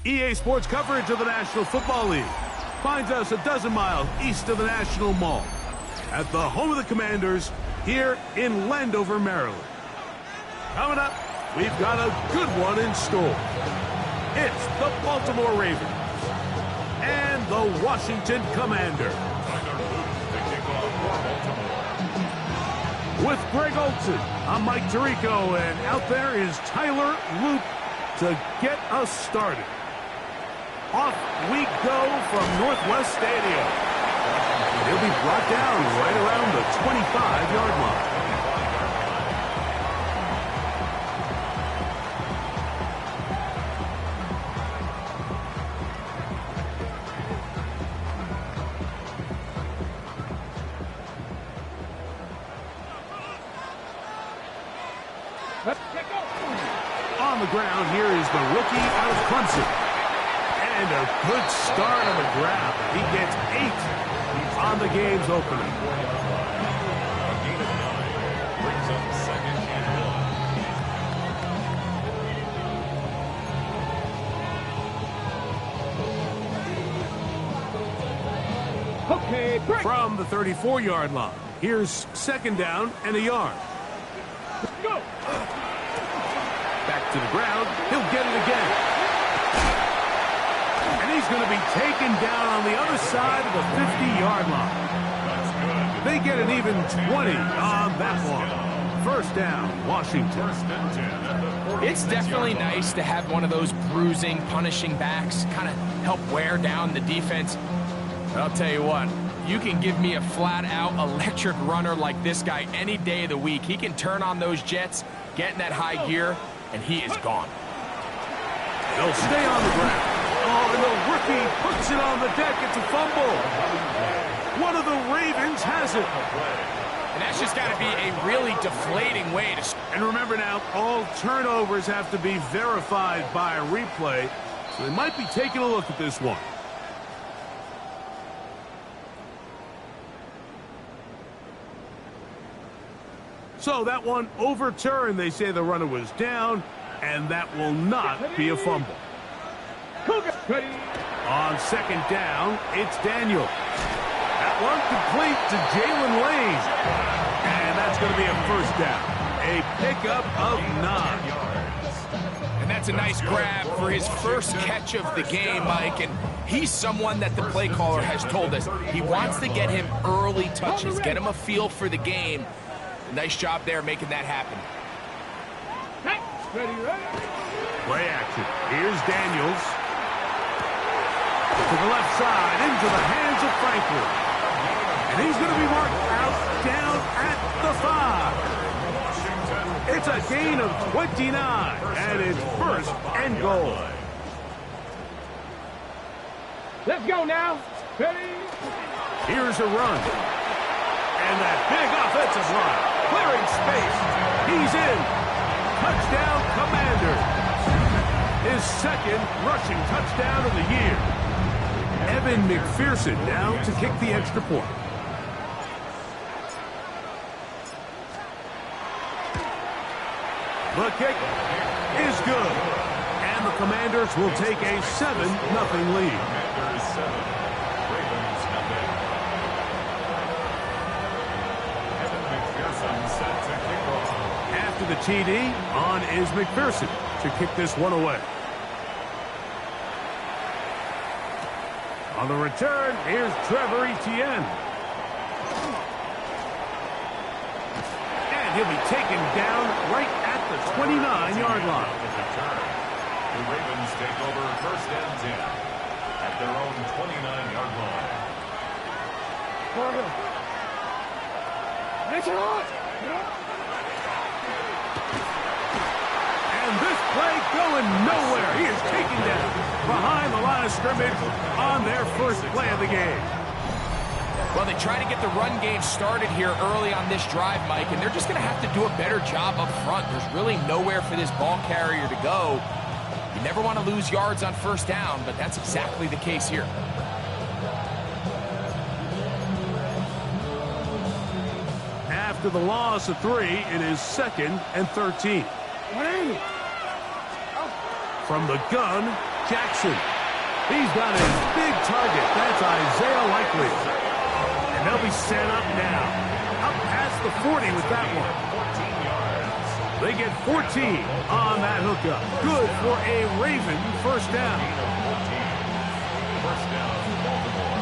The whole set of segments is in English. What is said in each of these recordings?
EA Sports coverage of the National Football League finds us a dozen miles east of the National Mall at the home of the Commanders here in Landover, Maryland. Coming up, we've got a good one in store. It's the Baltimore Ravens and the Washington Commanders. With Greg Olson, I'm Mike Tirico, and out there is Tyler Loop to get us started. Off we go from Northwest Stadium. He'll be brought down right around the 25-yard line. On the ground, here is the rookie out of Clemson. And a good start on the grab. He gets 8 on the game's opener. A gain of 9 brings up second and 1. Okay, break. From the 34-yard line, here's second down and a yard. Go. Back to the ground. He'll get it again. And he's going to be taken down on the other side of the 50-yard line. They get an even 20 on that one. First down, Washington. It's definitely nice to have one of those bruising, punishing backs kind of help wear down the defense. But I'll tell you what, you can give me a flat-out electric runner like this guy any day of the week. He can turn on those jets, get in that high gear, and he is gone. They'll stay on the ground. Oh, and the rookie puts it on the deck. It's a fumble. One of the Ravens has it. And that's just got to be a really deflating way to... And remember now, all turnovers have to be verified by a replay, so they might be taking a look at this one. So that one overturned. They say the runner was down, and that will not be a fumble. On second down, it's Daniel. That one complete to Jalen Lane. And that's going to be a first down. A pickup of 9. And that's a nice grab for his first catch of the game, Mike. And he's someone that the play caller has told us he wants to get him early touches, get him a feel for the game. Nice job there making that happen. Play action. Here's Daniels. To the left side, into the hands of Franklin. And he's going to be marked out down at the 5. It's a gain of 29, and it's first and goal. Let's go now. Ready? Here's a run. And that big offensive line. Clearing space. He's in. Touchdown, Commanders. His second rushing touchdown of the year. Evan McPherson now to kick the extra point. The kick is good. And the Commanders will take a 7-0 lead. After the TD, on is McPherson to kick this one away. On the return, here's Trevor Etienne. And he'll be taken down right at the 29-yard line. The Ravens take over first and 10 at their own 29-yard line. And this play going nowhere. He is taken down behind the line of scrimmage on their first play of the game. Well, they try to get the run game started here early on this drive, Mike, and they're just going to have to do a better job up front. There's really nowhere for this ball carrier to go. You never want to lose yards on first down, but that's exactly the case here. After the loss of 3, it is 2nd and 13. From the gun, Jackson. He's got a big target. That's Isaiah Likely. And they'll be set up now. Up past the 40 with that one. They get 14 on that hookup. Good for a Raven first down. First down, Baltimore.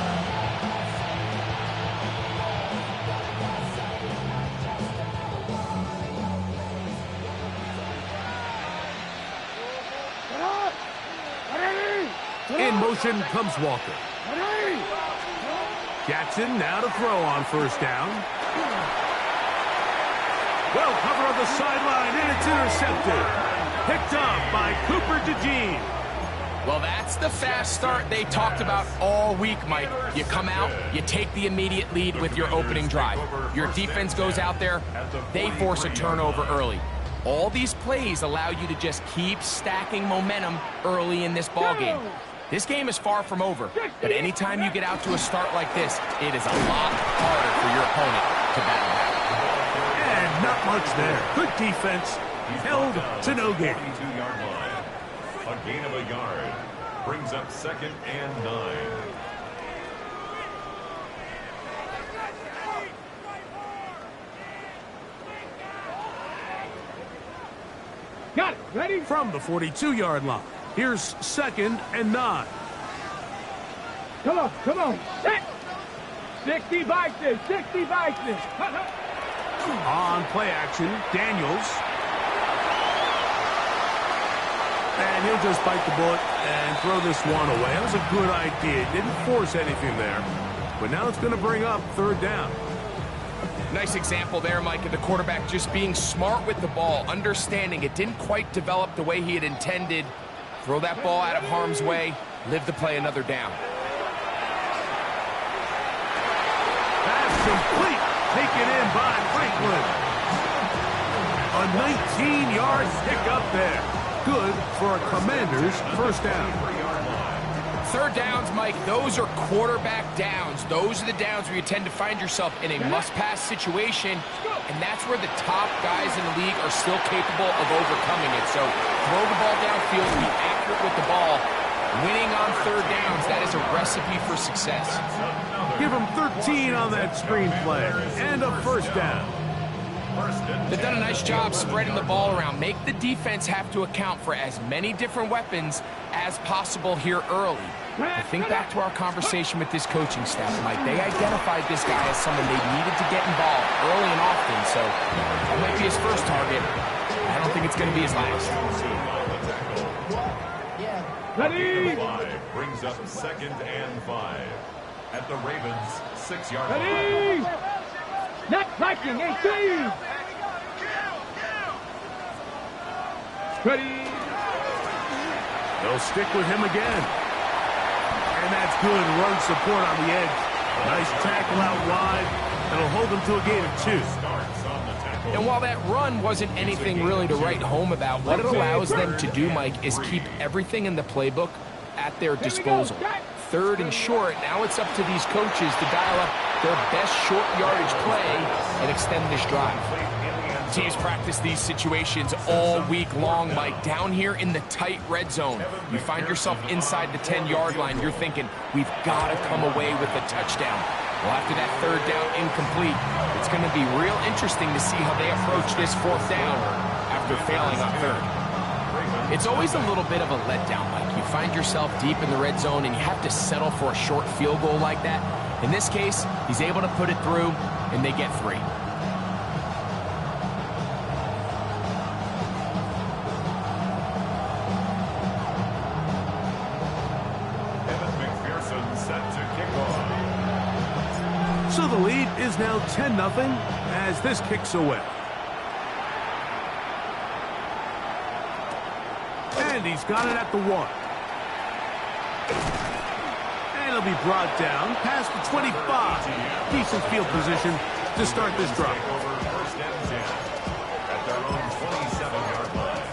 In motion comes Walker. Jackson now to throw on first down. Well covered on the sideline, and it's intercepted. Picked up by Cooper DeJean. Well, that's the fast start they talked about all week, Mike. You come out, you take the immediate lead with your opening drive. Your defense goes out there, they force a turnover early. All these plays allow you to just keep stacking momentum early in this ballgame. This game is far from over, but anytime you get out to a start like this, it is a lot harder for your opponent to battle back. And not much there. Good defense, held to no gain. 22-yard line. A gain of a yard brings up 2nd and 9. Got it. Ready? From the 42-yard line, here's 2nd and 9. Come on, come on. Set. 60 Vikings, 60 Vikings. On play action, Daniels. And he'll just bite the bullet and throw this one away. That was a good idea. Didn't force anything there. But now it's going to bring up 3rd down. Nice example there, Mike, of the quarterback just being smart with the ball, understanding it didn't quite develop the way he had intended. Throw that ball out of harm's way, live to play another down. Pass complete. Taken in by Franklin. A 19-yard pickup there. Good for a Commanders first down. 3rd downs, Mike, those are quarterback downs. Those are the downs where you tend to find yourself in a must-pass situation, and that's where the top guys in the league are still capable of overcoming it. So throw the ball downfield, be accurate with the ball. Winning on 3rd downs, that is a recipe for success. Give them 13 on that screenplay, and a first down. They've done a nice job spreading the ball around. Make the defense have to account for as many different weapons as possible here early. I think back to our conversation with this coaching staff, Mike. They identified this guy as someone they needed to get involved early and often, so that might be his first target. I don't think it's going to be his last. Ready? 5 brings up 2nd and 5 at the Ravens 6-yard line. Ready? Not Viking, 18. Ready? They'll stick with him again. And that's good run support on the edge. Nice tackle out wide. That'll hold them to a gain of 2. And while that run wasn't anything really to write home about, what it allows them to do, Mike, is keep everything in the playbook at their disposal. 3rd and short, now it's up to these coaches to dial up their best short yardage play and extend this drive. Teams practice these situations all week long, Mike. Down here in the tight red zone, you find yourself inside the 10-yard line. You're thinking, we've got to come away with a touchdown. Well, after that 3rd down incomplete, it's going to be real interesting to see how they approach this 4th down after failing on 3rd. It's always a little bit of a letdown, Mike. You find yourself deep in the red zone and you have to settle for a short field goal like that. In this case, he's able to put it through, and they get 3. So the lead is now 10-0 as this kicks away. And he's got it at the 1. And he'll be brought down past the 25. Decent field position to start this drive. First and 10 at their own 27-yard line.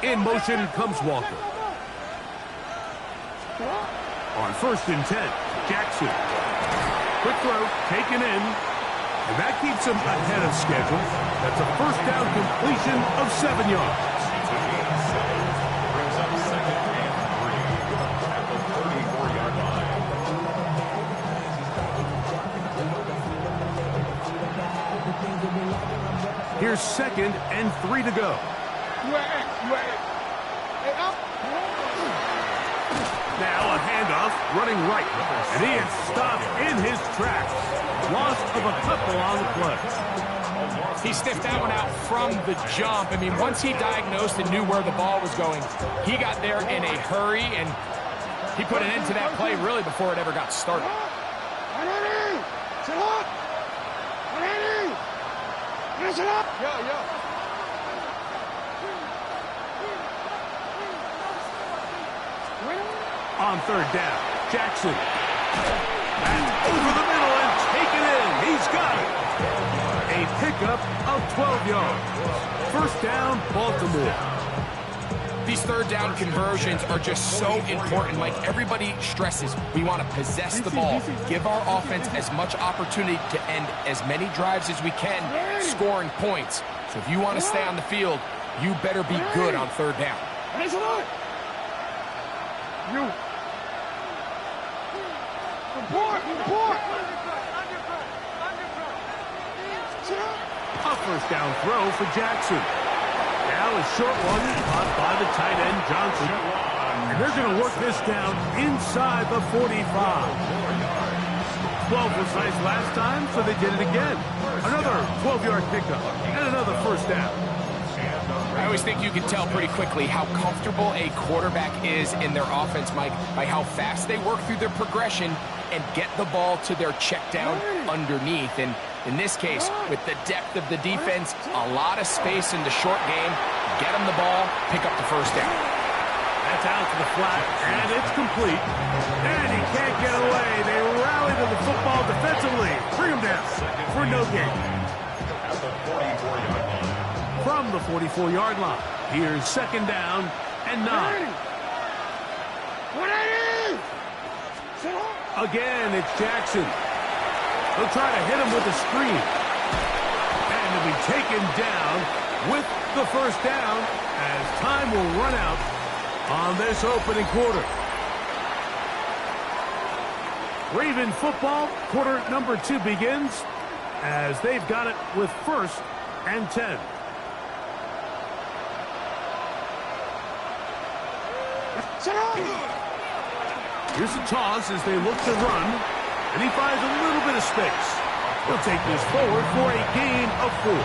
In motion comes Walker. first and 10. Jackson. Quick throw, taken in. And that keeps him ahead of schedule. That's a first down completion of 7 yards. Brings up second and 3 at the 34-yard line. Here's second and 3 to go. Now a handoff, running right. And he is stopped in his tracks. Loss of a couple on the play. He sniffed that one out from the jump. I mean, once he diagnosed and knew where the ball was going, he got there in a hurry, and he put an end to that play really before it ever got started. On third down, Jackson. That's over the middle and taken in. He's got it. A pickup of 12 yards. First down, Baltimore. These third down conversions are just so important. Like everybody stresses, we want to possess the ball, give our offense as much opportunity to end as many drives as we can, scoring points. So if you want to stay on the field, you better be good on third down. A first down throw for Jackson. Now a short one caught by the tight end, Johnson. And they're going to work this down inside the 45. 12 was nice last time, so they did it again. Another 12-yard pickup and another first down. I always think you can tell pretty quickly how comfortable a quarterback is in their offense, Mike, by how fast they work through their progression and get the ball to their check down underneath. And in this case, with the depth of the defense, a lot of space in the short game, get them the ball, pick up the first down. That's out to the flat, and it's complete. And he can't get away. They rally to the football defensively. Bring him down for no gain. At the 44-yard line. From the 44-yard line, here's second down and 9. Again, it's Jackson. They'll try to hit him with a screen. And he'll be taken down with the first down as time will run out on this opening quarter. Raven football, quarter number 2 begins as they've got it with first and 10. Here's a toss as they look to run, and he finds a little bit of space. He'll take this forward for a gain of 4.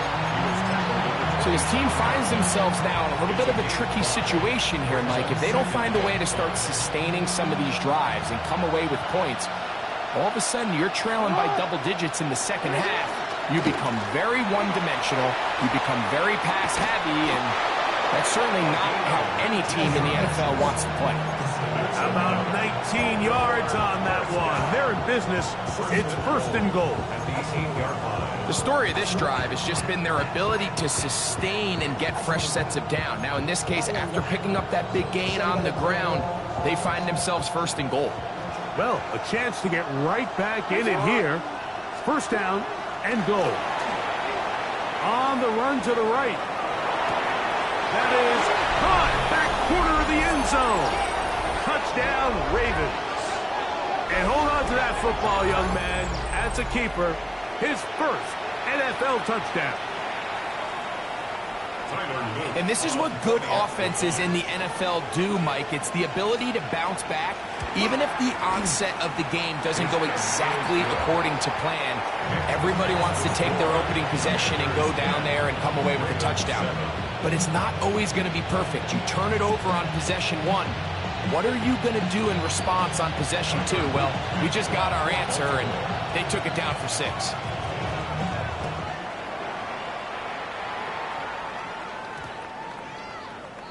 So his team finds themselves now in a little bit of a tricky situation here, Mike. If they don't find a way to start sustaining some of these drives and come away with points, all of a sudden you're trailing by double digits in the second half. You become very one-dimensional. You become very pass-heavy, and that's certainly not how any team in the NFL wants to play. About 19 yards on that one. They're in business. It's first and goal. At the 8-yard line. The story of this drive has just been their ability to sustain and get fresh sets of down. Now, in this case, after picking up that big gain on the ground, they find themselves first and goal. Well, a chance to get right back in it here. First down and goal. On the run to the right. That is caught. Back corner of the end zone. Touchdown, Ravens. And hold on to that football, young man. That's a keeper. His first NFL touchdown. And this is what good offenses in the NFL do, Mike. It's the ability to bounce back, even if the onset of the game doesn't go exactly according to plan. Everybody wants to take their opening possession and go down there and come away with a touchdown. But it's not always going to be perfect. You turn it over on possession 1. What are you going to do in response on possession 2? Well, we just got our answer, and they took it down for 6.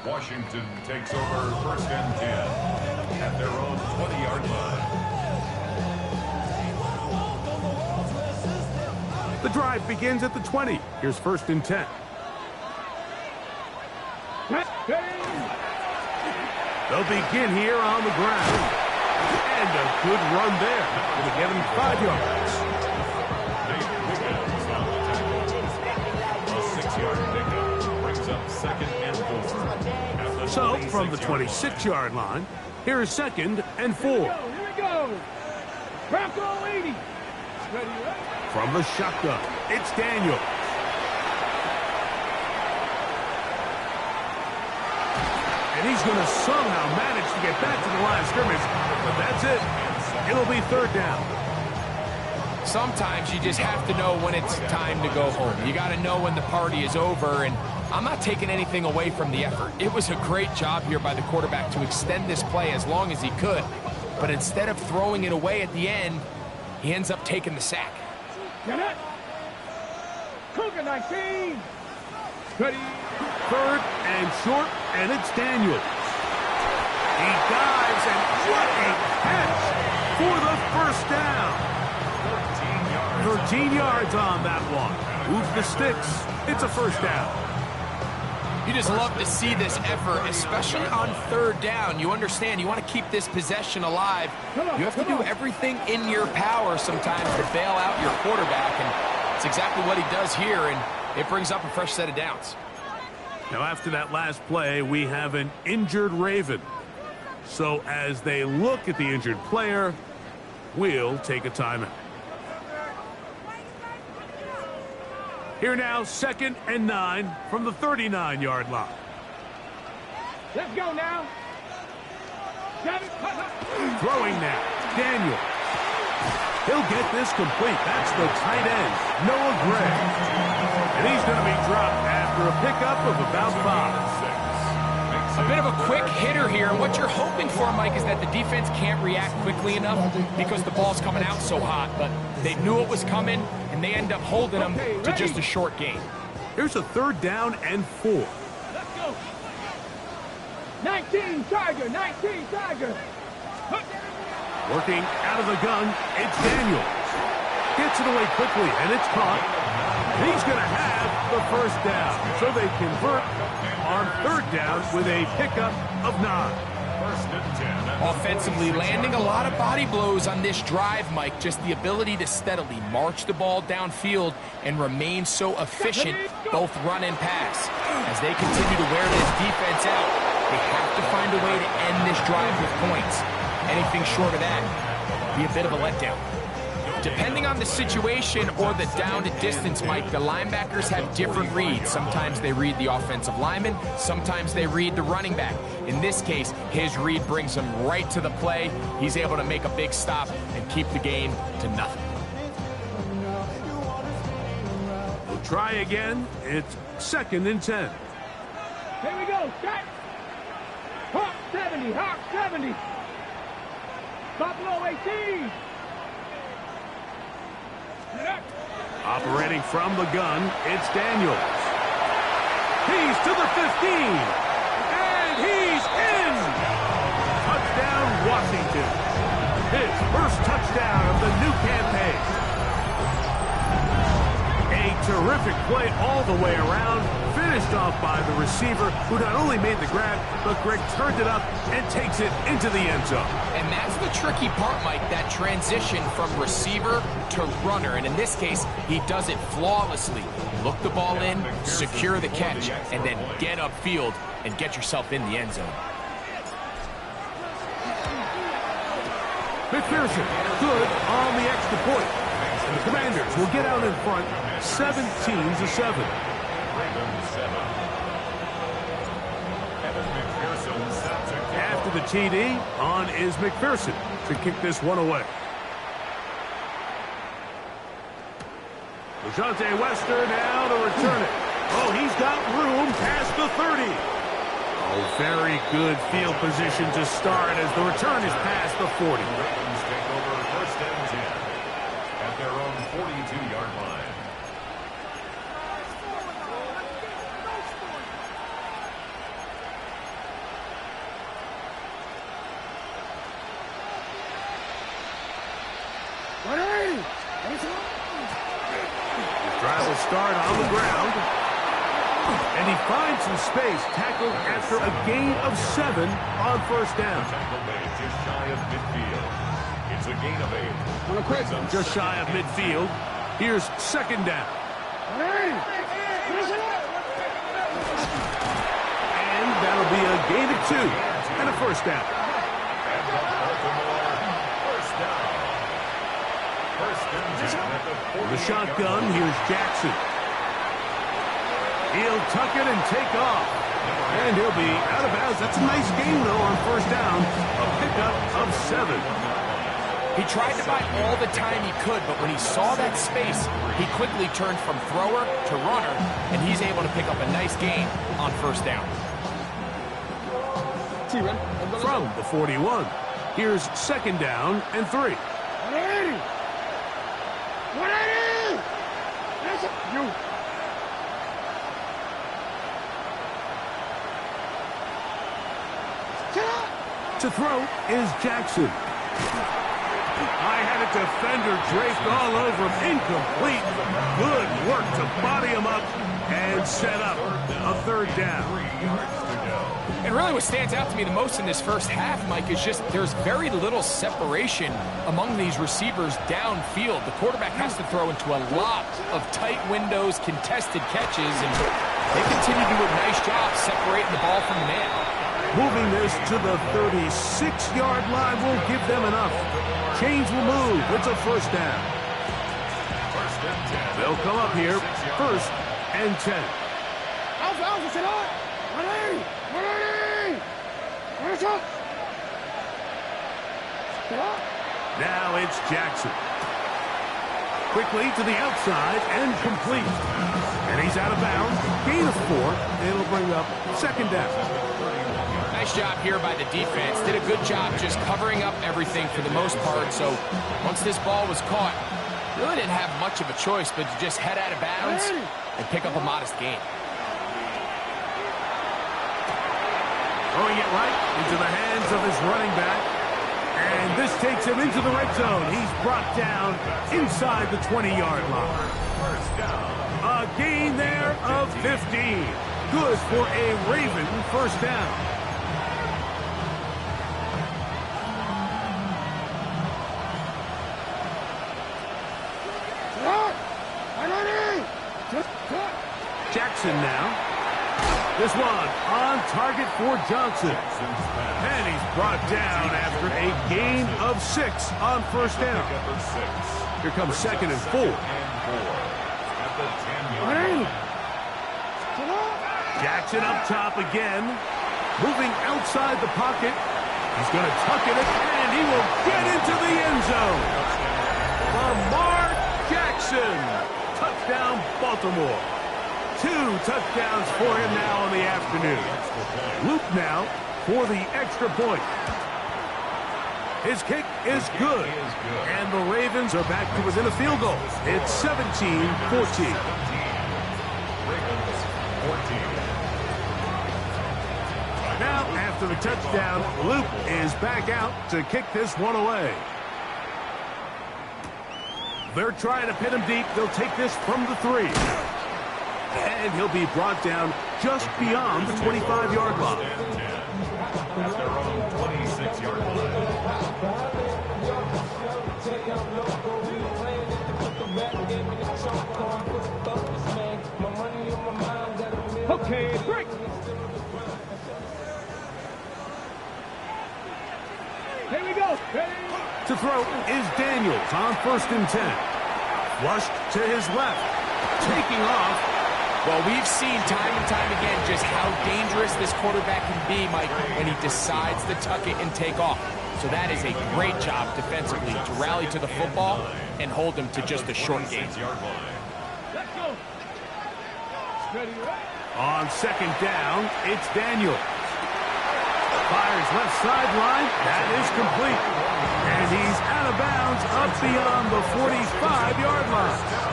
Washington takes over first and 10 at their own 20-yard line. The drive begins at the 20. Here's first and 10. They'll begin here on the ground. And a Good run there. Going to get him 5 yards. A 6-yard pickup brings up 2nd and 4. So, from the 26-yard line, here is 2nd and 4. Here we go. Bronco 80. Ready, ready. From the shotgun, it's Daniel. And he's going to somehow manage to get back to the line of scrimmage. But that's it. It'll be 3rd down. Sometimes you just have to know when it's time to go home. You got to know when the party is over, and I'm not taking anything away from the effort. It was a great job here by the quarterback to extend this play as long as he could. But instead of throwing it away at the end, he ends up taking the sack. Get it. Cougar 19. Ready. 3rd and short, and it's Daniel. He dives, and what a catch for the 1st down. 13 yards on that one. Move the sticks. It's a 1st down. You just love to see this effort, especially on 3rd down. You understand, you want to keep this possession alive. You have to do everything in your power sometimes to bail out your quarterback, and it's exactly what he does here, and it brings up a fresh set of downs. Now, after that last play, we have an injured Raven. So as they look at the injured player, we'll take a timeout. Here now, 2nd and 9 from the 39-yard line. Let's go now. Throwing now, Daniel. He'll get this complete. That's the tight end, Noah Gray. And he's going to be dropped after a pickup of about 5. A bit of a quick hitter here, and what you're hoping for, Mike, is that the defense can't react quickly enough because the ball's coming out so hot, but they knew it was coming, and they end up holding them to just a short gain. Here's a 3rd down and 4. Let's go. 19 Tiger, 19 Tiger. Working out of the gun, it's Daniel. Gets it away quickly, and it's caught. He's going to have the 1st down, so they convert on 3rd down with a pickup of 9. 1st and 10. Offensively, landing a lot of body blows on this drive, Mike. Just the ability to steadily march the ball downfield and remain so efficient, both run and pass. As they continue to wear this defense out, they have to find a way to end this drive with points. Anything short of that, be a bit of a letdown. Depending on the situation or the down to distance, Mike, the linebackers have different reads. Sometimes they read the offensive lineman, sometimes they read the running back. In this case, his read brings him right to the play. He's able to make a big stop and keep the game to nothing. We'll try again. It's 2nd and 10. Here we go. Shot. Hawk 70, Hawk 70. Buffalo 18. Operating from the gun, it's Daniels. He's to the 15. And he's in. Touchdown, Washington. His 1st touchdown of the new campaign. A terrific play all the way around. Finished off by the receiver, who not only made the grab, but Greg turned it up and takes it into the end zone. And that's the tricky part, Mike, that transition from receiver to runner. And in this case, he does it flawlessly. Look the ball in, secure the catch, and then get upfield and get yourself in the end zone. McPherson, good on the extra point. And the Commanders will get out in front 17-7. After the TD, on is McPherson to kick this one away. LeJohntay Wester now to return it. Oh, he's got room past the 30. Oh, very good field position to start as the return is past the 40. Ravens take over 1st and 10 at their own 42-yard line. Drive will start on the ground. And he finds some space, tackled after a gain of 7 on 1st down. Tackle made just shy of midfield. It's a gain of 8. Just shy of midfield. Here's second down. And that'll be a gain of 2 and a first down. And the Baltimore first down. First and 10 at the 40. The shotgun, here's Jackson. He'll tuck it and take off. And he'll be out of bounds. That's a nice gain, though, on first down. A pickup of 7. He tried to buy all the time he could, but when he saw that space, he quickly turned from thrower to runner, and he's able to pick up a nice gain on first down. From the 41, here's second down and 3. 180! 180! That's it. You. To throw is Jackson. I had a defender draped all over him. Incomplete. Good work to body him up and set up a third down. And really what stands out to me the most in this first half, Mike, is just there's very little separation among these receivers downfield. The quarterback has to throw into a lot of tight windows, contested catches, and they continue to do a nice job separating the ball from the man. Moving this to the 36-yard line will give them enough. Chains will move. It's a first down. First and 10. They'll come up here, first and 10. Alpha, sit on! 180! 180! Where's up? Now it's Jackson. Quickly to the outside and complete. And he's out of bounds. Gain of 4. It'll bring up second down. Nice job here by the defense. Did a good job just covering up everything for the most part. So once this ball was caught, really didn't have much of a choice but to just head out of bounds and pick up a modest gain. Throwing it right into the hands of his running back. And this takes him into the red zone. He's brought down inside the 20-yard line. First down. A gain there of 15. Good for a Raven first down. Jackson now. This one on target for Johnson. And he's brought down after a gain of 6 on first down. Here comes second and 4. At the 10-yard line. Jackson up top again. Moving outside the pocket. He's going to tuck it in, and he will get into the end zone. Lamar Jackson. Touchdown, Baltimore. 2 touchdowns for him now in the afternoon. Luke now for the extra point. His kick is good. And the Ravens are back to within a field goal. It's 17-14. Ravens 14. Now, after the touchdown, Luke is back out to kick this one away. They're trying to pin him deep. They'll take this from the 3. And he'll be brought down just beyond the 25-yard line. At their own 26-yard line. Okay, break! Here we go! Ready? To throw is Daniels on first and 10. Flushed to his left. Taking off. Well, we've seen time and time again just how dangerous this quarterback can be, Mike, when he decides to tuck it and take off. So that is a great job defensively to rally to the football and hold him to just a short gain. Let's go! Ready, right? On second down, it's Daniels. Fires left sideline. That is complete. And he's out of bounds up beyond the 45-yard line.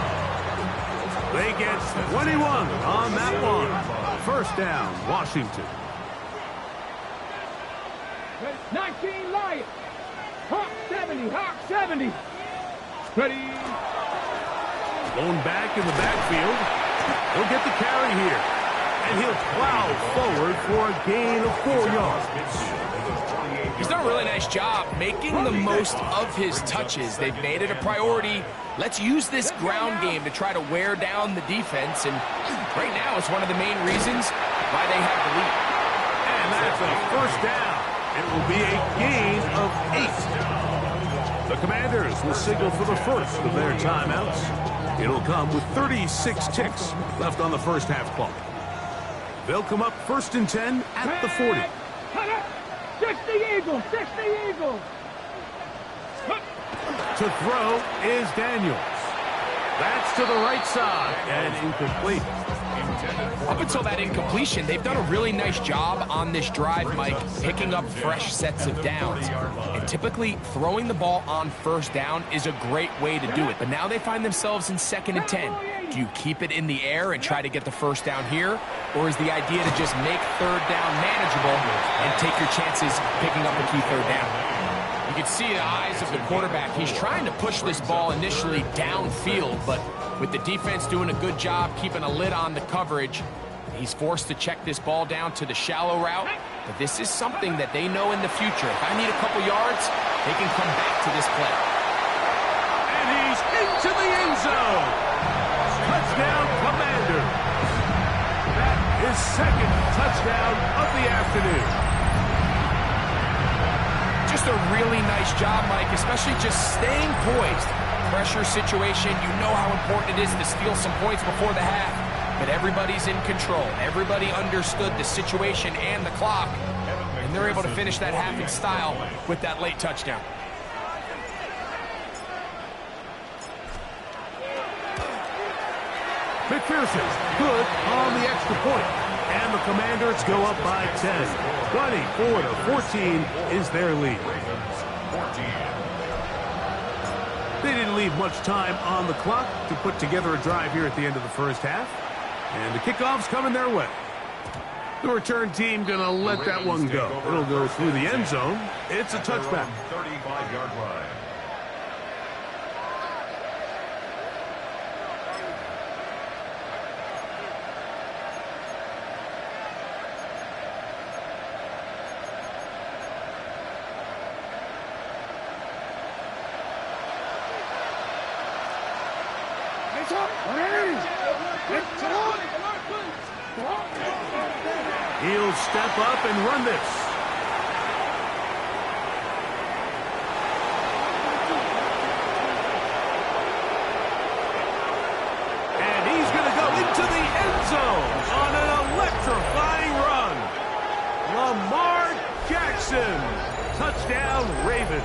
They get 21 on that one. First down, Washington. 19 Lions. Hawk 70, Hawk 70. Ready? Blown back in the backfield. He'll get the carry here. And he'll plow forward for a gain of 4 yards. He's done a really nice job making the most of his touches. They've made it a priority. Let's use this ground game to try to wear down the defense, and right now it's one of the main reasons why they have the lead. And that's a first down. It will be a gain of 8. The Commanders will signal for the first of their timeouts. It'll come with 36 ticks left on the first half clock. They'll come up 1st and 10 at the 40. 60 Eagles, 60 Eagles. To throw is Daniels. That's to the right side and incomplete. Up until that incompletion, they've done a really nice job on this drive, Mike, picking up fresh sets of downs. And typically, throwing the ball on first down is a great way to do it. But now they find themselves in 2nd and 10. Do you keep it in the air and try to get the first down here? Or is the idea to just make 3rd down manageable and take your chances picking up a key 3rd down? You can see the eyes of the quarterback. He's trying to push this ball initially downfield, but with the defense doing a good job keeping a lid on the coverage, he's forced to check this ball down to the shallow route. But this is something that they know in the future. If I need a couple yards, they can come back to this play. And he's into the end zone. Touchdown, Commanders. That is 2nd touchdown of the afternoon. Just a really nice job, Mike, especially just staying poised. Pressure situation, you know how important it is to steal some points before the half, but everybody's in control. Everybody understood the situation and the clock, and they're able to finish that half in style with that late touchdown. McPherson, good on the extra point. And the Commanders go up by 10. 24-14 is their lead. They didn't leave much time on the clock to put together a drive here at the end of the first half. And the kickoff's coming their way. The return team going to let that one go. It'll go through the end zone. It's a touchback. 35-yard line. He'll step up and run this. And he's going to go into the end zone on an electrifying run. Lamar Jackson. Touchdown, Ravens.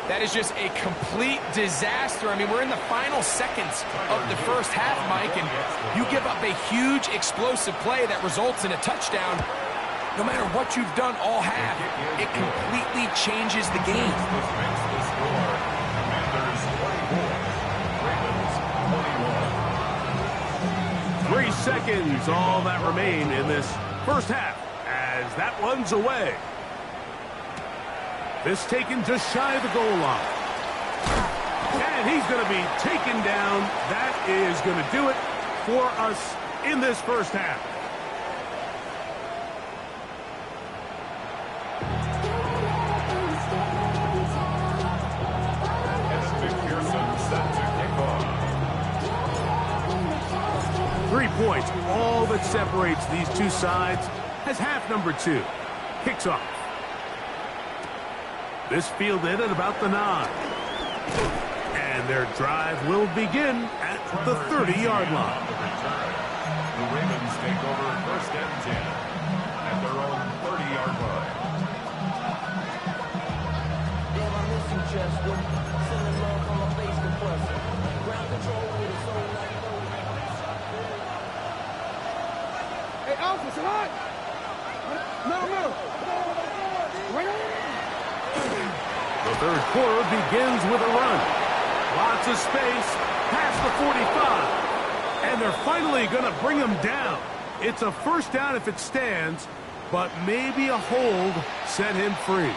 That is just a complete disaster. I mean, we're in the final seconds of the first half, Mike, and you give up a huge explosive play that results in a touchdown. No matter what you've done all half, it completely changes the game. 3 seconds, all that remain in this first half, as that one's away. This taken just shy of the goal line. And he's going to be taken down. That is going to do it for us in this first half. McPherson set to kick off. 3 points, all that separates these two sides, as half number 2 kicks off. This fielded at about the 9. And their drive will begin at the 30-yard line. The Ravens take over 1st and 10 at their own 30-yard line. Damn, I miss you, Chester. Sending love from a face compressor. Ground control with a soul like Hey, officer, hot. No. The third quarter begins with a run. Lots of space, past the 45. And they're finally going to bring him down. It's a first down if it stands, but maybe a hold set him free.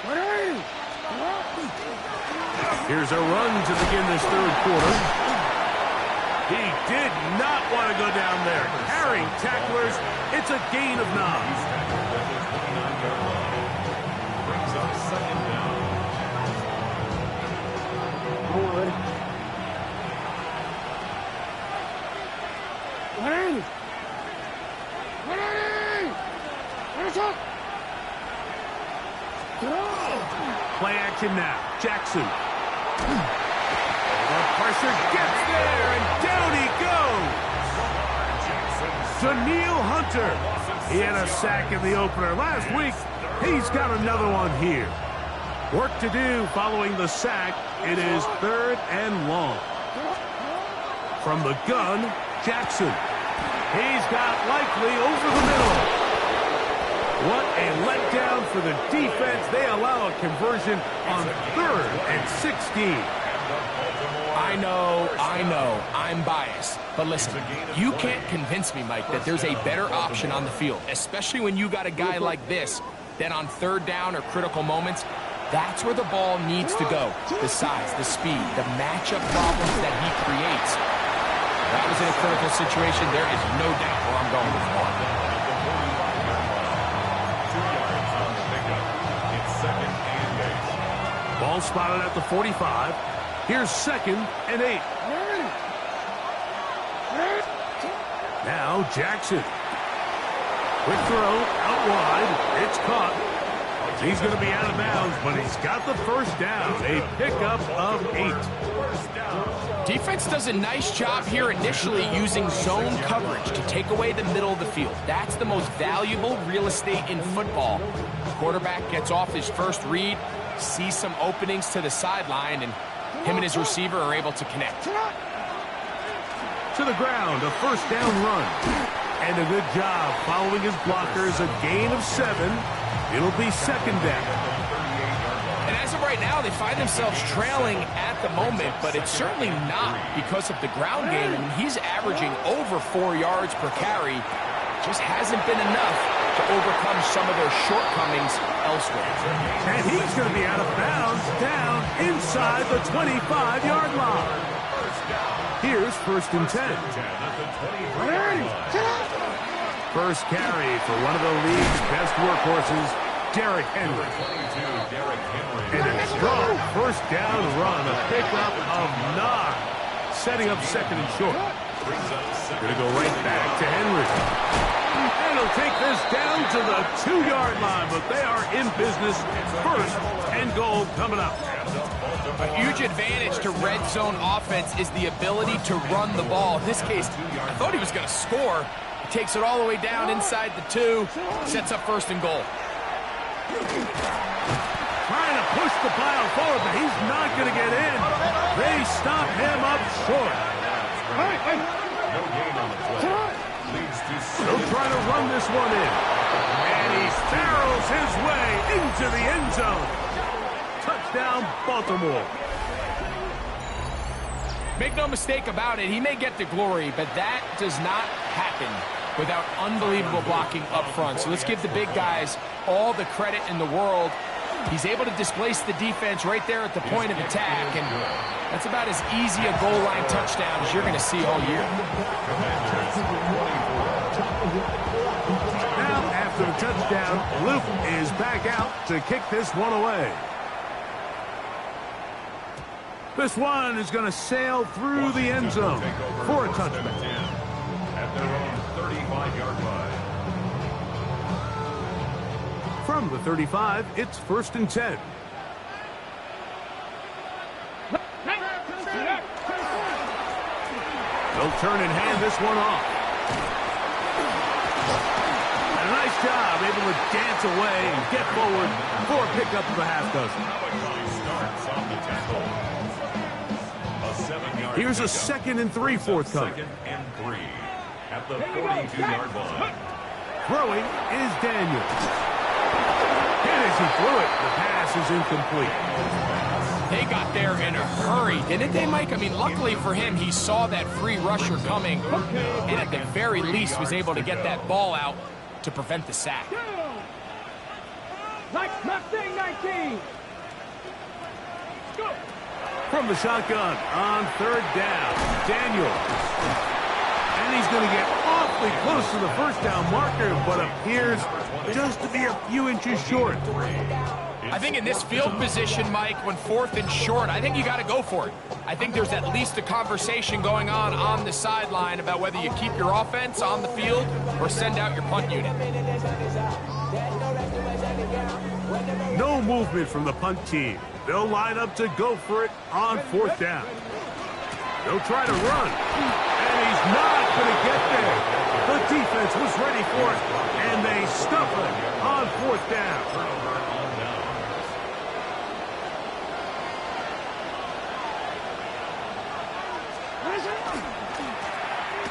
What Here's a run to begin this third quarter. He did not want to go down there. Carrying tacklers, it's a gain of 9. Brings up second down. Play action now. Jackson. The pressure gets there, and down he goes. Daniil Hunter. He had a sack in the opener last week. He's got another one here. Work to do following the sack. It is 3rd and long. From the gun, Jackson. He's got Likely over the middle. What a letdown for the defense. They allow a conversion on 3rd and 16. I know, I'm biased. But listen, you can't convince me, Mike, that there's a better option on the field, especially when you got a guy like this, that on 3rd down or critical moments, that's where the ball needs to go. The size, the speed, the matchup problems that he creates. That was in a critical situation. There is no doubt where I'm going with the ball. Ball spotted at the 45. Here's 2nd and 8. Now Jackson. Quick throw out wide. It's caught. He's going to be out of bounds, but he's got the first down. A pickup of 8. Defense does a nice job here initially using zone coverage to take away the middle of the field. That's the most valuable real estate in football. The quarterback gets off his first read, sees some openings to the sideline, and him and his receiver are able to connect. To the ground, a first down run. And a good job following his blockers, a gain of 7. It'll be 2nd down. And as of right now, they find themselves trailing at the moment, but it's certainly not because of the ground game. I mean, he's averaging over 4 yards per carry. Just hasn't been enough to overcome some of their shortcomings elsewhere. And he's going to be out of bounds down inside the 25-yard line. Here's 1st and 10. First carry for one of the league's best workhorses, Derrick Henry. And a strong first down run, a pickup of 9. Setting up 2nd and short. Going to go right back to Henry. And he'll take this down to the 2-yard line, but they are in business. 1st and goal coming up. A huge advantage to red zone offense is the ability to run the ball. In this case, I thought he was going to score. He takes it all the way down inside the 2, sets up 1st and goal. Trying to push the pile forward, but he's not going to get in. They stop him up short. No gain on the play. Leads to They'll try to run this one in. And he barrels his way into the end zone. Touchdown, Baltimore. Make no mistake about it, he may get the glory, but that does not happen without unbelievable blocking up front. So let's give the big guys all the credit in the world. He's able to displace the defense right there at the point of attack, and that's about as easy a goal line touchdown as you're going to see all year. Now, after the touchdown, Luke is back out to kick this one away. This one is going to sail through the end zone for a touchdown. At their own 35-yard line. From the 35, it's 1st and 10. They'll turn and hand this one off. And a nice job, able to dance away and get forward for a pickup of a half dozen. Here's a 2nd and 3 forthcoming. 2nd and 3 at the 42-yard line. Throwing is Daniels. And as he threw it, the pass is incomplete. They got there in a hurry, didn't they, Mike? I mean, luckily for him, he saw that free rusher coming, and at the very least was able to get that ball out to prevent the sack. Mustang 19. Go. From the shotgun on third down, Daniels. And he's going to get awfully close to the first down marker, but appears just to be a few inches short. I think in this field position, Mike, when 4th and short, I think you got to go for it. I think there's at least a conversation going on the sideline about whether you keep your offense on the field or send out your punt unit. No movement from the punt team. They'll line up to go for it on 4th down. They'll try to run, and he's not going to get there. The defense was ready for it, and they stuff it on 4th down.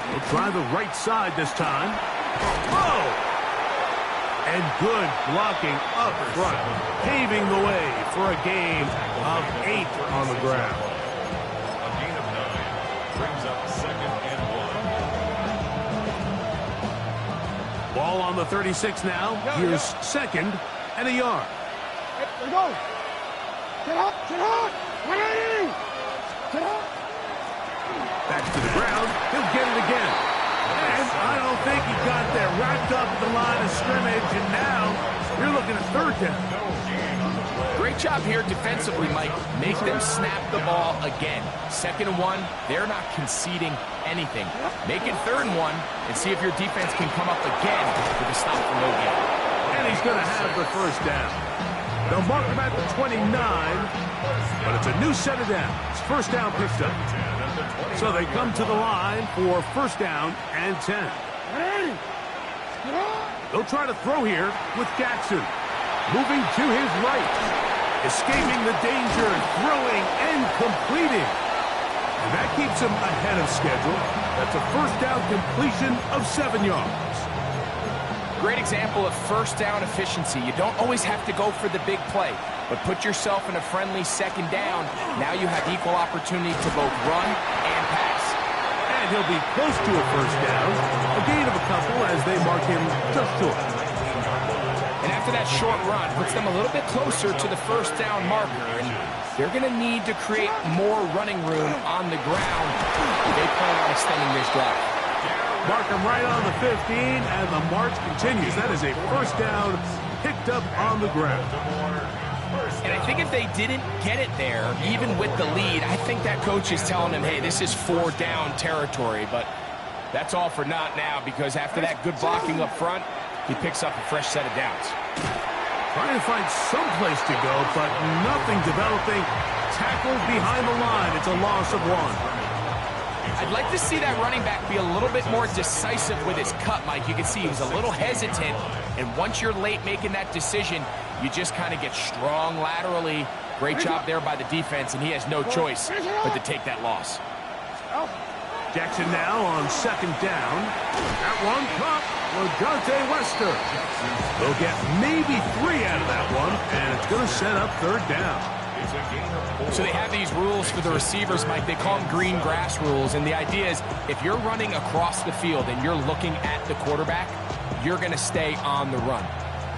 They'll try the right side this time. Whoa! And good blocking up front, paving the way for a gain of 8 on the ground. A gain of 9 brings up 2nd and 1. Ball on the 36 now. Here's 2nd and a yard. Let's go. Sit up. Sit up. Ready. Sit up. Back to the ground. He'll get it again. And I don't think he got there. Wrapped up at the line of scrimmage, and now you're looking at 3rd down. Great job here defensively, Mike. Make them snap the ball again. 2nd and 1, they're not conceding anything. Make it 3rd and 1 and see if your defense can come up again with a stop for no gain. And he's going to have the 1st down. They'll mark him at the 29, but it's a new set of downs. 1st down picked up. So they come to the line for 1st down and 10. They'll try to throw here with Jackson. Moving to his right. Escaping the danger, throwing and completing. And that keeps him ahead of schedule. That's a 1st down completion of 7 yards. Great example of 1st down efficiency. You don't always have to go for the big play, but put yourself in a friendly 2nd down. Now you have equal opportunity to both run and pass. And he'll be close to a 1st down. A gain of a couple as they mark him just short. And after that short run, puts them a little bit closer to the 1st down marker. And they're going to need to create more running room on the ground if they plan on extending this drive. Mark him right on the 15, and the march continues. That is a 1st down picked up on the ground. And I think if they didn't get it there, even with the lead, I think that coach is telling them, hey, this is 4 down territory. But that's all for naught now, because after that good blocking up front, he picks up a fresh set of downs. Trying to find some place to go, but nothing developing. Tackled behind the line. It's a loss of 1. I'd like to see that running back be a little bit more decisive with his cut, Mike. You can see he was a little hesitant, and once you're late making that decision, you just kind of get strong laterally. Great job there by the defense, and he has no choice but to take that loss. Jackson now on 2nd down. That one caught LaJohntay Wester. They'll get maybe 3 out of that one, and it's going to set up 3rd down. So they have these rules for the receivers, Mike. They call them green grass rules, and the idea is if you're running across the field and you're looking at the quarterback, you're going to stay on the run.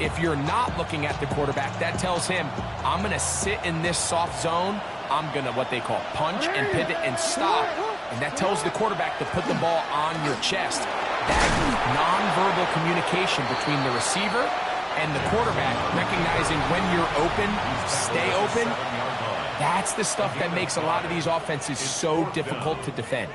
If you're not looking at the quarterback, that tells him, I'm going to sit in this soft zone. I'm going to, what they call, punch and pivot and stop. And that tells the quarterback to put the ball on your chest. That nonverbal communication between the receiver and the quarterback, recognizing when you're open, stay open, that's the stuff that makes a lot of these offenses so difficult to defend.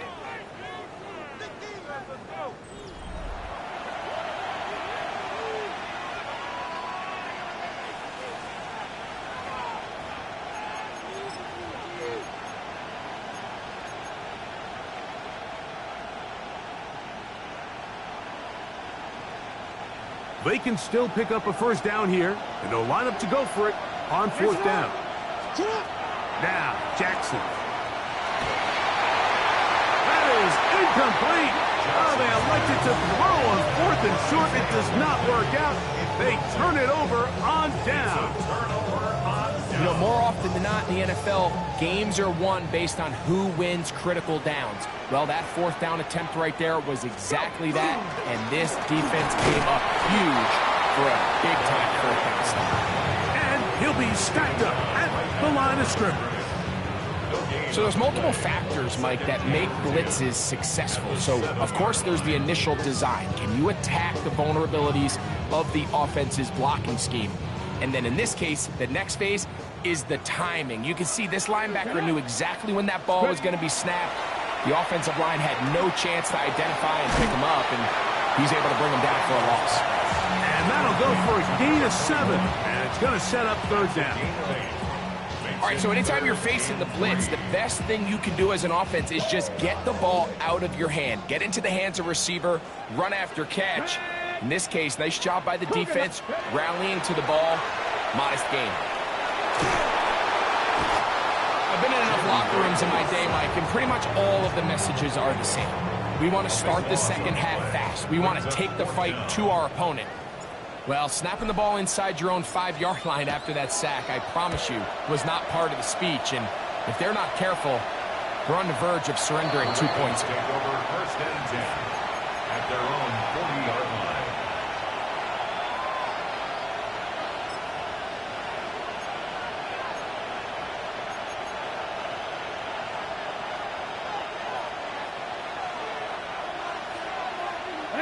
They can still pick up a 1st down here, and they'll line up to go for it on 4th down. Now, Jackson. That is incomplete. Oh, they elected to throw on 4th and short. It does not work out. They turn it over on down. You know, more often than not in the NFL, games are won based on who wins critical downs. Well, that 4th down attempt right there was exactly that, and this defense came up huge for a big-time 4th down stop. And he'll be stacked up at the line of scrimmage. So there's multiple factors, Mike, that make blitzes successful. So, of course, there's the initial design. Can you attack the vulnerabilities of the offense's blocking scheme? And then in this case, the next phase is the timing. You can see this linebacker knew exactly when that ball was going to be snapped. The offensive line had no chance to identify and pick him up, and he's able to bring him down for a loss. And that'll go for a gain of 7, and it's going to set up third down. All right, so anytime you're facing the blitz, the best thing you can do as an offense is just get the ball out of your hand. Get into the hands of receiver, run after catch. In this case, nice job by the defense, rallying to the ball. Modest gain. I've been in enough locker rooms in my day, Mike, and pretty much all of the messages are the same. We want to start the second half fast. We want to take the fight to our opponent. Well, snapping the ball inside your own 5-yard line after that sack, I promise you, was not part of the speech. And if they're not careful, they're on the verge of surrendering 2 points. Take over first and 10 at their own 40-yard line.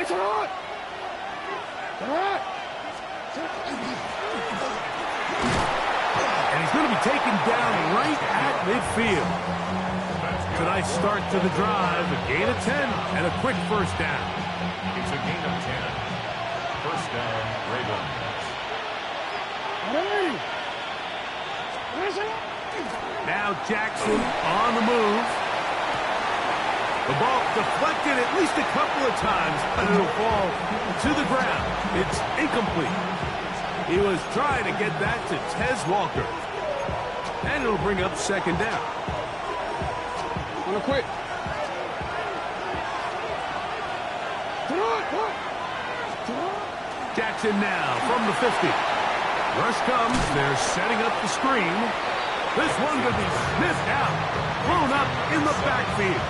It's hot! And he's going to be taken down right at midfield. Tonight's start to the drive, a gain of 10 and a quick first down. It's a gain of 10. First down, Ravens. Now Jackson on the move. The ball deflected at least a couple of times, and it'll fall to the ground. It's incomplete. He was trying to get that to Tez Walker. And it'll bring up second down. Gonna quit. Jackson now from the 50. Rush comes. They're setting up the screen. This one could be sniffed out. Blown up in the backfield.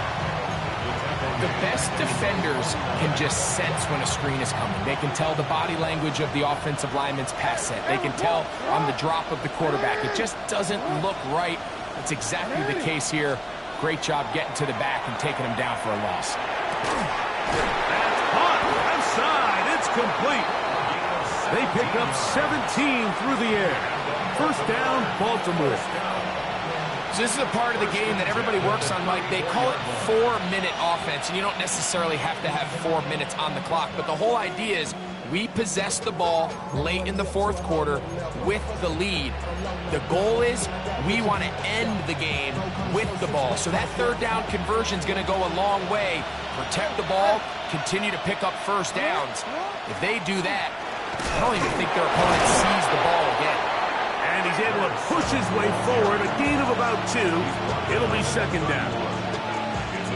The best defenders can just sense when a screen is coming. They can tell the body language of the offensive lineman's pass set. They can tell on the drop of the quarterback. It just doesn't look right. It's exactly the case here. Great job getting to the back and taking him down for a loss. That's caught. Left side. It's complete. They pick up 17 through the air. First down, Baltimore. So this is a part of the game that everybody works on, Mike. They call it 4-minute offense, and you don't necessarily have to have 4 minutes on the clock. But the whole idea is we possess the ball late in the fourth quarter with the lead. The goal is we want to end the game with the ball. So that third down conversion is going to go a long way. Protect the ball, continue to pick up first downs. If they do that, I don't even think their opponent sees the ball again. And he's able to push his way forward, a gain of about 2. It'll be second down.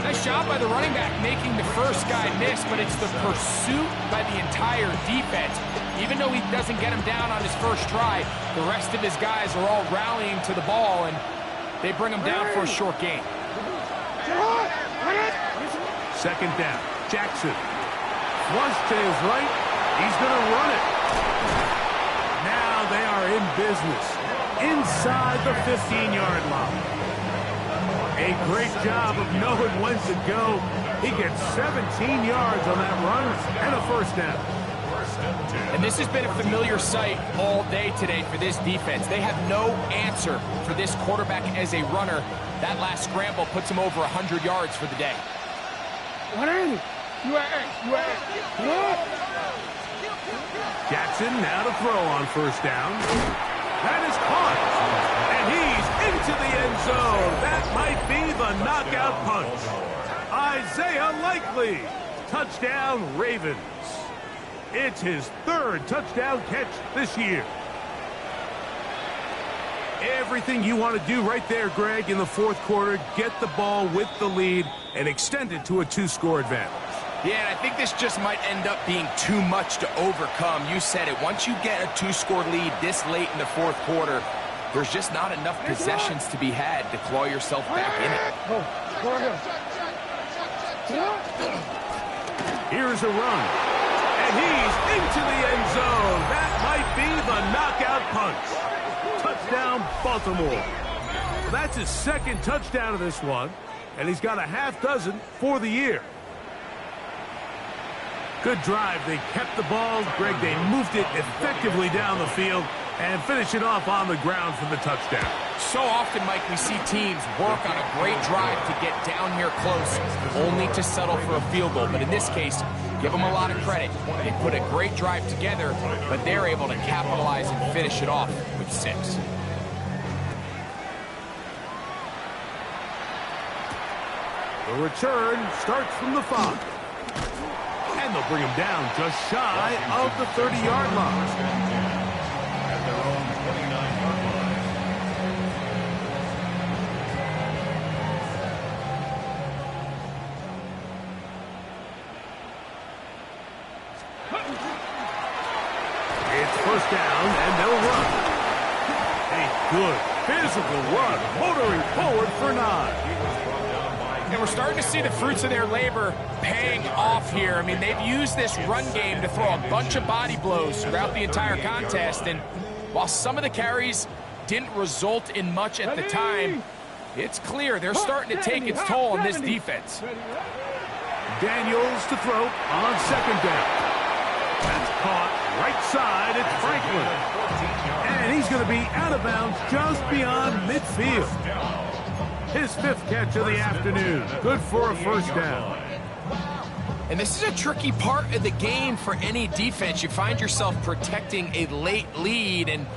Nice job by the running back making the first guy miss, but it's the pursuit by the entire defense. Even though he doesn't get him down on his first try, the rest of his guys are all rallying to the ball, and they bring him down for a short gain. Second down. Jackson. Flush to his right. He's going to run it. Now they are in business inside the 15-yard line. A great job of knowing when to go. He gets 17 yards on that run and a first down. And this has been a familiar sight all day today for this defense. They have no answer for this quarterback as a runner. That last scramble puts him over 100 yards for the day. Jackson now to throw on first down. That is caught. And he's into the end zone. That might be the knockout punch. Isaiah Likely. Touchdown, Ravens. It's his third touchdown catch this year. Everything you want to do right there, Greg, in the fourth quarter, get the ball with the lead and extend it to a 2-score advantage. Yeah, and I think this just might end up being too much to overcome. You said it. Once you get a 2-score lead this late in the fourth quarter, there's just not enough possessions to be had to claw yourself back in it. Here's a run. And he's into the end zone. That might be the knockout punch. Touchdown, Baltimore. That's his second touchdown of this one, and he's got a half dozen for the year. Good drive. They kept the ball. Greg, they moved it effectively down the field and finish it off on the ground for the touchdown. So often, Mike, we see teams work on a great drive to get down here close, only to settle for a field goal. But in this case, give them a lot of credit. They put a great drive together, but they're able to capitalize and finish it off with 6. The return starts from the 5. And they'll bring him down just shy of the 30-yard line. At their own 29-yard line. It's first down, and they'll run. A good physical run, motoring forward for 9. And we're starting to see the fruits of their labor paying off here. I mean, they've used this run game to throw a bunch of body blows throughout the entire contest. And while some of the carries didn't result in much at the time, it's clear they're starting to take its toll on this defense. Daniels to throw on second down. That's caught right side. It's Franklin. And he's going to be out of bounds just beyond midfield. His 5th catch of the afternoon. Good for a first down. And this is a tricky part of the game for any defense. You find yourself protecting a late lead, and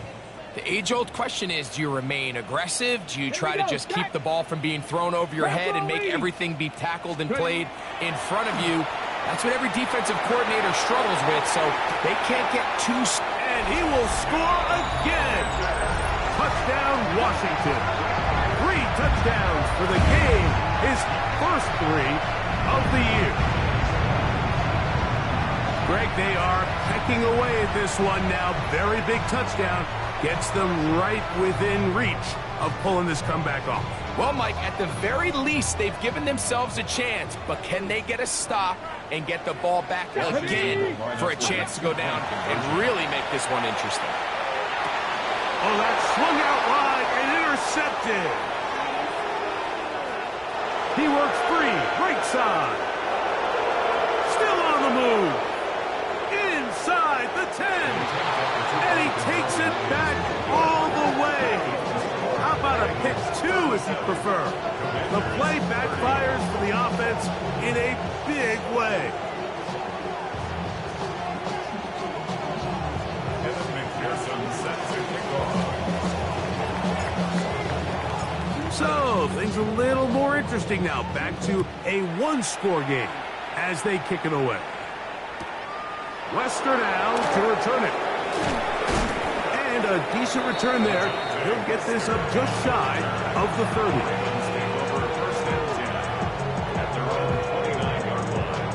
the age-old question is, do you remain aggressive? Do you try to just keep the ball from being thrown over your head and make everything be tackled and played in front of you? That's what every defensive coordinator struggles with, so they can't get too... And he will score again. Touchdown, Washington. 3 touchdowns for the game. His first 3 of the year. Greg, they are pecking away at this one now. Very big touchdown. Gets them right within reach of pulling this comeback off. Well, Mike, at the very least, they've given themselves a chance, but can they get a stop and get the ball back again for a chance to go down and really make this one interesting? Oh, that swung out wide and intercepted. He works free, right side. Still on the move. Inside the 10. And he takes it back all the way. How about a pick 2 if you prefer? The play backfires for the offense in a big way. So, things a little more interesting now. Back to a 1-score game as they kick it away. Wester now to return it. And a decent return there. He'll get this up just shy of the 30. At their own 29-yard line.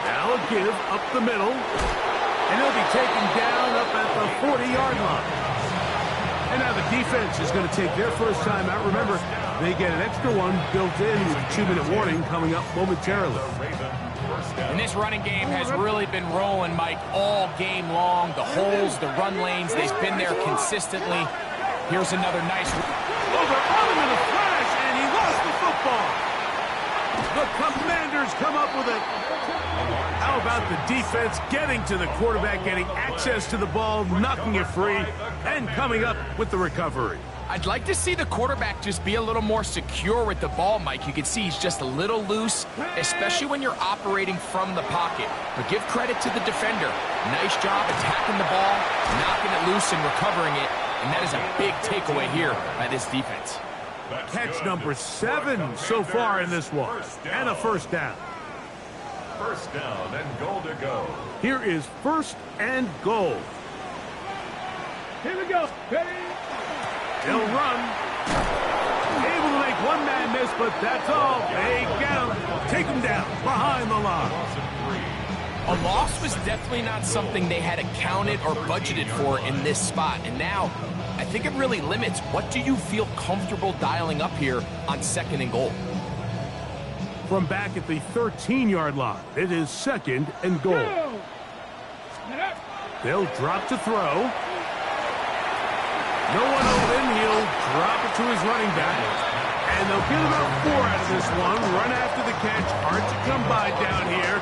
Now a give up the middle. And he'll be taken down up at the 40-yard line. And now the defense is going to take their first time out. Remember, they get an extra one built in with a 2-minute warning coming up momentarily. And this running game has really been rolling, Mike, all game long. The holes, the run lanes, they've been there consistently. Here's another nice... Over on him in a flash, and he lost the football. The Commanders come up with it. How about the defense getting to the quarterback, getting access to the ball, knocking it free, and coming up with the recovery? I'd like to see the quarterback just be a little more secure with the ball, Mike. You can see he's just a little loose, especially when you're operating from the pocket. But give credit to the defender. Nice job attacking the ball, knocking it loose and recovering it. And that is a big takeaway here by this defense. Catch number 7 so far in this one. And a first down. First down and goal to go. Here is first and goal. Here we go. Ready? They'll run. Able to make one man miss, but that's all. They get him. Take him down behind the line. A loss was definitely not something they had accounted or budgeted for in this spot. And now, I think it really limits what do you feel comfortable dialing up here on second and goal. from back at the 13-yard line. It is 2nd and goal. They'll drop to throw. No one open. He'll drop it to his running back. And they'll get about 4 out of this one. Run after the catch. Hard to come by down here.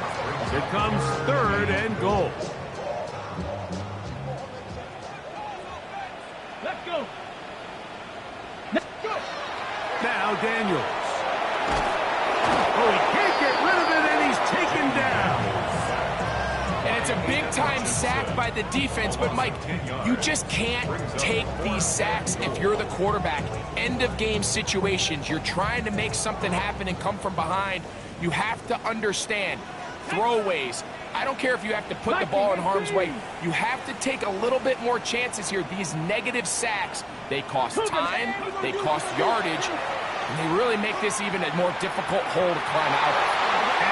It comes 3rd and goal. Let's go. Let's go. Now Daniels. Oh, he can't get rid of it, and he's taken down. And it's a big-time sack by the defense, but, Mike, you just can't take these sacks if you're the quarterback. End-of-game situations. You're trying to make something happen and come from behind. You have to understand throwaways. I don't care if you have to put the ball in harm's way. You have to take a little bit more chances here. These negative sacks, they cost time, they cost yardage, and they really make this even a more difficult hole to climb out of.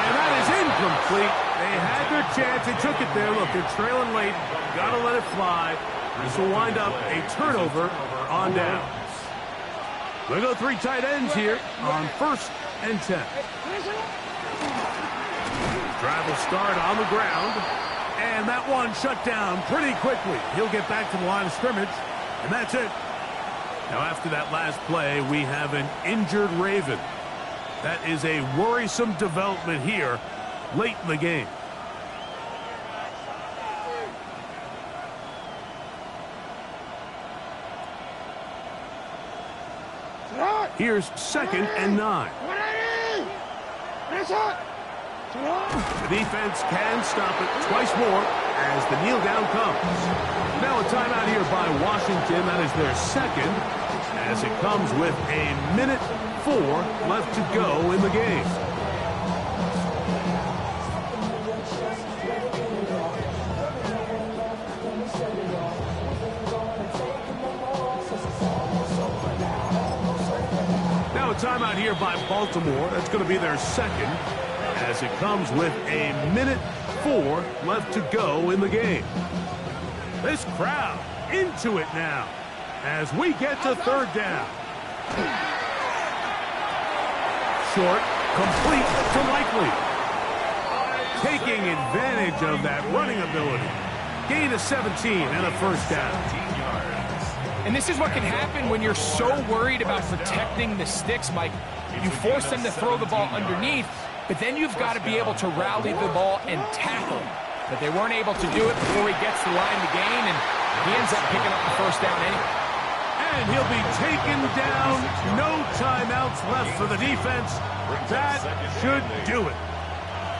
And that is incomplete. They had their chance. They took it there. Look, they're trailing late. Got to let it fly. This will wind up a turnover on downs. They go 3 tight ends here on 1st and 10. Drive will start on the ground. And that one shut down pretty quickly. He'll get back to the line of scrimmage. And that's it. Now, after that last play, we have an injured Raven. That is a worrisome development here late in the game. Here's 2nd and 9. The defense can stop it twice more as the kneel down comes. Now a timeout here by Washington. That is their 2nd, as it comes with a minute 4 left to go in the game. Now a timeout here by Baltimore. That's going to be their 2nd, as it comes with a minute 4 left to go in the game. This crowd into it now as we get to 3rd down. Short, complete to Likely. Taking advantage of that running ability. Gain of 17 and a 1st down. And this is what can happen when you're so worried about protecting the sticks, Mike. You force them to throw the ball underneath, but then you've got to be able to rally the ball and tackle. But they weren't able to do it before he gets the line to gain, and he ends up picking up the 1st down anyway. And he'll be taken down. No timeouts left for the defense. That should do it.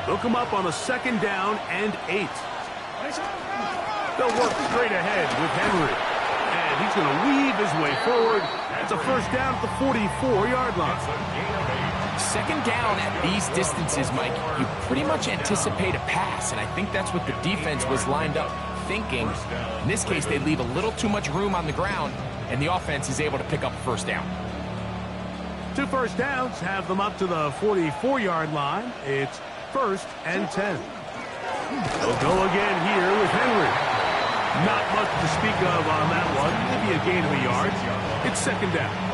They'll come up on a 2nd down and 8. They'll work straight ahead with Henry. And he's going to weave his way forward. It's a 1st down at the 44-yard line. 2nd down at these distances, Mike, you pretty much anticipate a pass, and I think that's what the defense was lined up thinking. In this case, they leave a little too much room on the ground, and the offense is able to pick up a 1st down. 2 first downs have them up to the 44-yard line. It's 1st and 10. They'll go again here with Henry. Not much to speak of on that one. Maybe a gain of a yard. It's 2nd down.